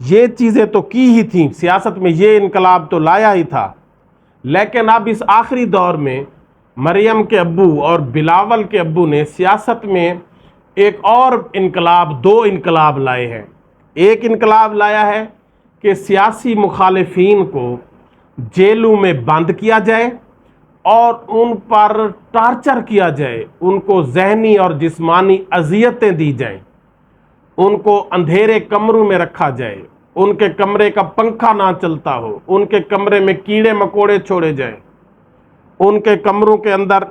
یہ چیزیں تو کی ہی تھیں، سیاست میں یہ انقلاب تو لایا ہی تھا، لیکن اب اس آخری دور میں مریم کے ابو اور بلاول کے ابو نے سیاست میں ایک اور انقلاب، دو انقلاب لائے ہیں۔ ایک انقلاب لایا ہے کہ سیاسی مخالفین کو جیلوں میں بند کیا جائے اور ان پر ٹارچر کیا جائے، ان کو ذہنی اور جسمانی اذیتیں دی جائیں، ان کو اندھیرے کمروں میں رکھا جائے، ان کے کمرے کا پنکھا نہ چلتا ہو، ان کے کمرے میں کیڑے مکوڑے چھوڑے جائیں، ان کے کمروں کے اندر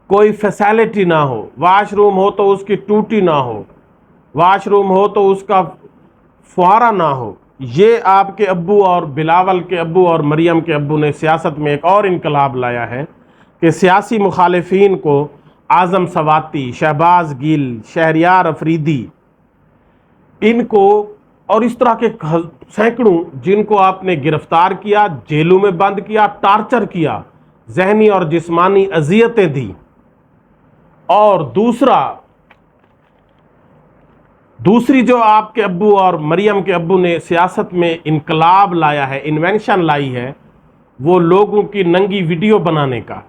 کوئی فیسیلٹی نہ ہو، واش روم ہو تو اس کی ٹوٹی نہ ہو، واش روم ہو تو اس کا فوارہ نہ ہو۔ یہ آپ کے ابو اور بلاول کے ابو اور مریم کے ابو نے سیاست میں ایک اور انقلاب لایا ہے کہ سیاسی مخالفین کو اعظم سواتی، شہباز گل، شہریار افریدی، ان کو اور اس طرح کے سینکڑوں جن کو آپ نے گرفتار کیا، جیلوں میں بند کیا، ٹارچر کیا، ذہنی اور جسمانی اذیتیں دی۔ اور دوسری جو آپ کے ابو اور مریم کے ابو نے سیاست میں انقلاب لایا ہے، انوینشن لائی ہے، وہ لوگوں کی ننگی ویڈیو بنانے کا،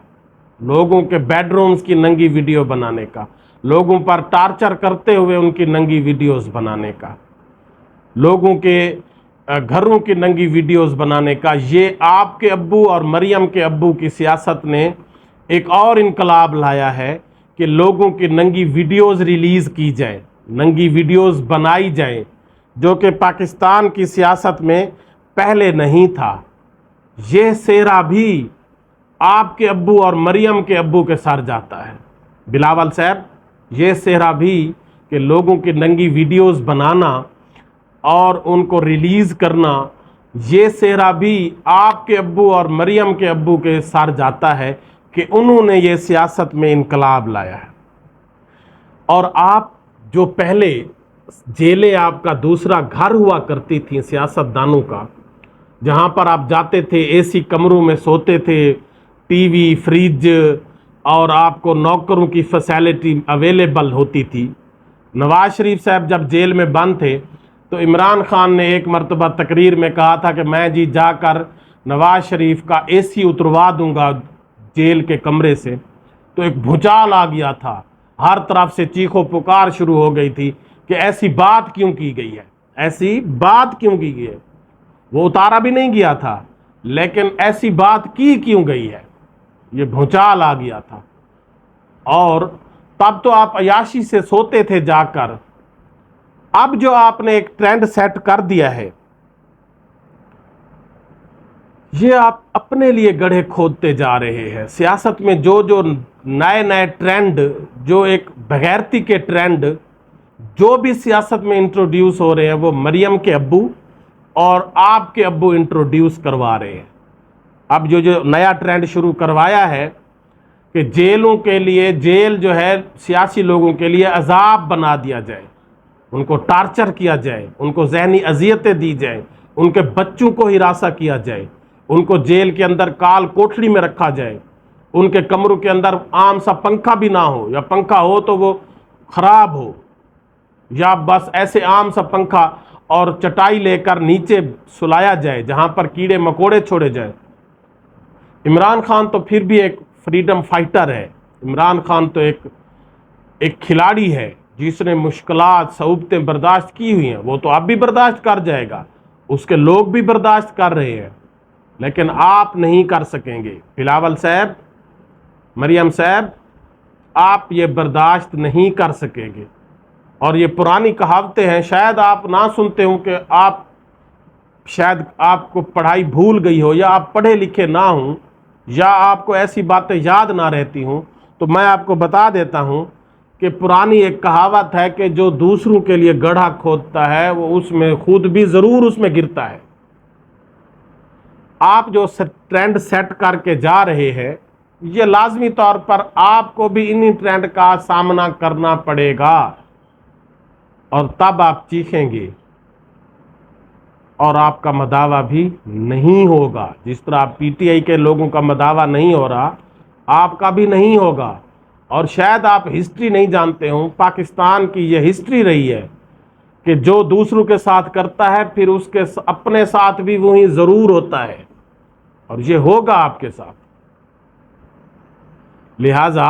لوگوں کے بیڈ رومز کی ننگی ویڈیو بنانے کا، لوگوں پر ٹارچر کرتے ہوئے ان کی ننگی ویڈیوز بنانے کا، لوگوں کے گھروں کی ننگی ویڈیوز بنانے کا۔ یہ آپ کے ابو اور مریم کے ابو کی سیاست نے ایک اور انقلاب لایا ہے کہ لوگوں کی ننگی ویڈیوز ریلیز کی جائیں، ننگی ویڈیوز بنائی جائیں، جو کہ پاکستان کی سیاست میں پہلے نہیں تھا۔ یہ سہرا بھی آپ کے ابو اور مریم کے ابو کے سر جاتا ہے۔ بلاول صاحب، یہ سہرا بھی کہ لوگوں کی ننگی ویڈیوز بنانا اور ان کو ریلیز کرنا، یہ سہرا بھی آپ کے ابو اور مریم کے ابو کے سر جاتا ہے کہ انہوں نے یہ سیاست میں انقلاب لایا ہے۔ اور آپ جو پہلے جیلیں آپ کا دوسرا گھر ہوا کرتی تھیں سیاست دانوں کا، جہاں پر آپ جاتے تھے، اے سی کمروں میں سوتے تھے، ٹی وی، فریج اور آپ کو نوکروں کی فیسیلٹی اویلیبل ہوتی تھی۔ نواز شریف صاحب جب جیل میں بند تھے تو عمران خان نے ایک مرتبہ تقریر میں کہا تھا کہ میں جا کر نواز شریف کا اے سی اتروا دوں گا جیل کے کمرے سے، تو ایک بھوچال آ گیا تھا، ہر طرف سے چیخ و پکار شروع ہو گئی تھی کہ ایسی بات کیوں کی گئی ہے، ایسی بات کیوں کی گئی ہے۔ وہ اتارا بھی نہیں گیا تھا، لیکن ایسی بات کی کیوں گئی ہے، یہ بھوچال آ گیا تھا۔ اور تب تو آپ عیاشی سے سوتے تھے جا کر۔ اب جو آپ نے ایک ٹرینڈ سیٹ کر دیا ہے، یہ آپ اپنے لیے گڑھے کھودتے جا رہے ہیں۔ سیاست میں جو نئے ٹرینڈ، جو ایک بغیرتی کے ٹرینڈ جو بھی سیاست میں انٹروڈیوس ہو رہے ہیں، وہ مریم کے ابو اور آپ کے ابو انٹروڈیوس کروا رہے ہیں۔ اب جو نیا ٹرینڈ شروع کروایا ہے کہ جیلوں کے لیے، جیل جو ہے سیاسی لوگوں کے لیے عذاب بنا دیا جائے، ان کو ٹارچر کیا جائے، ان کو ذہنی اذیتیں دی جائیں، ان کے بچوں کو ہراساں کیا جائے، ان کو جیل کے اندر کال کوٹڑی میں رکھا جائے، ان کے کمروں کے اندر عام سا پنکھا بھی نہ ہو، یا پنکھا ہو تو وہ خراب ہو، یا بس ایسے عام سا پنکھا اور چٹائی لے کر نیچے سلایا جائے جہاں پر کیڑے مکوڑے چھوڑے جائیں۔ عمران خان تو پھر بھی ایک فریڈم فائٹر ہے، عمران خان تو ایک کھلاڑی ہے جس نے مشکلات، صعوبتیں برداشت کی ہوئی ہیں، وہ تو اب بھی برداشت کر جائے گا، اس کے لوگ بھی برداشت کر رہے ہیں، لیکن آپ نہیں کر سکیں گے۔ بلاول صاحب، مریم صاحب، آپ یہ برداشت نہیں کر سکیں گے۔ اور یہ پرانی کہاوتیں ہیں، شاید آپ نہ سنتے ہوں، کہ شاید آپ کو پڑھائی بھول گئی ہو، یا آپ پڑھے لکھے نہ ہوں، یا آپ کو ایسی باتیں یاد نہ رہتی ہوں، تو میں آپ کو بتا دیتا ہوں کہ پرانی ایک کہاوت ہے کہ جو دوسروں کے لیے گڑھا کھودتا ہے وہ اس میں خود بھی ضرور اس میں گرتا ہے۔ آپ جو ٹرینڈ سیٹ کر کے جا رہے ہیں، یہ لازمی طور پر آپ کو بھی انہی ٹرینڈ کا سامنا کرنا پڑے گا، اور تب آپ چیخیں گے، اور آپ کا مداوع بھی نہیں ہوگا۔ جس طرح پی ٹی آئی کے لوگوں کا مداوع نہیں ہو رہا، آپ کا بھی نہیں ہوگا۔ اور شاید آپ ہسٹری نہیں جانتے ہوں، پاکستان کی یہ ہسٹری رہی ہے کہ جو دوسروں کے ساتھ کرتا ہے پھر اس کے اپنے ساتھ بھی وہی ضرور ہوتا ہے، اور یہ ہوگا آپ کے ساتھ۔ لہٰذا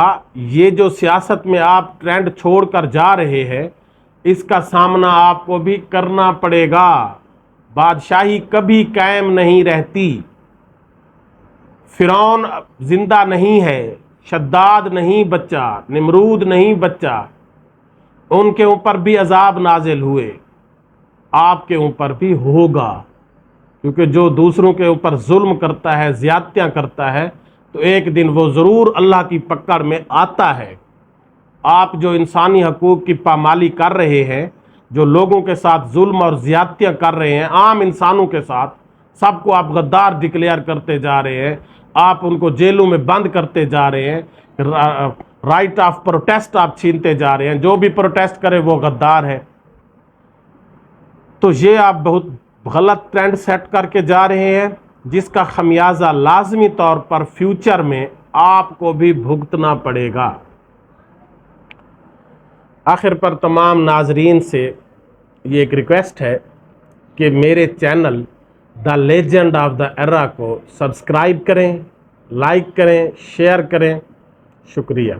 یہ جو سیاست میں آپ ٹرینڈ چھوڑ کر جا رہے ہیں، اس کا سامنا آپ کو بھی کرنا پڑے گا۔ بادشاہی کبھی قائم نہیں رہتی۔ فرعون زندہ نہیں ہے، شداد نہیں بچا، نمرود نہیں بچا، ان کے اوپر بھی عذاب نازل ہوئے، آپ کے اوپر بھی ہوگا، کیونکہ جو دوسروں کے اوپر ظلم کرتا ہے، زیادتیاں کرتا ہے، تو ایک دن وہ ضرور اللہ کی پکڑ میں آتا ہے۔ آپ جو انسانی حقوق کی پامالی کر رہے ہیں، جو لوگوں کے ساتھ ظلم اور زیادتیاں کر رہے ہیں، عام انسانوں کے ساتھ، سب کو آپ غدار ڈکلیئر کرتے جا رہے ہیں، آپ ان کو جیلوں میں بند کرتے جا رہے ہیں، رائٹ آف پروٹیسٹ آپ چھینتے جا رہے ہیں، جو بھی پروٹیسٹ کرے وہ غدار ہے۔ تو یہ آپ بہت غلط ٹرینڈ سیٹ کر کے جا رہے ہیں، جس کا خمیازہ لازمی طور پر فیوچر میں آپ کو بھی بھگتنا پڑے گا۔ آخر پر تمام ناظرین سے یہ ایک ریکویسٹ ہے کہ میرے channel the legend of the era کو سبسکرائب کریں، لائک کریں، شیئر کریں۔ شکریہ۔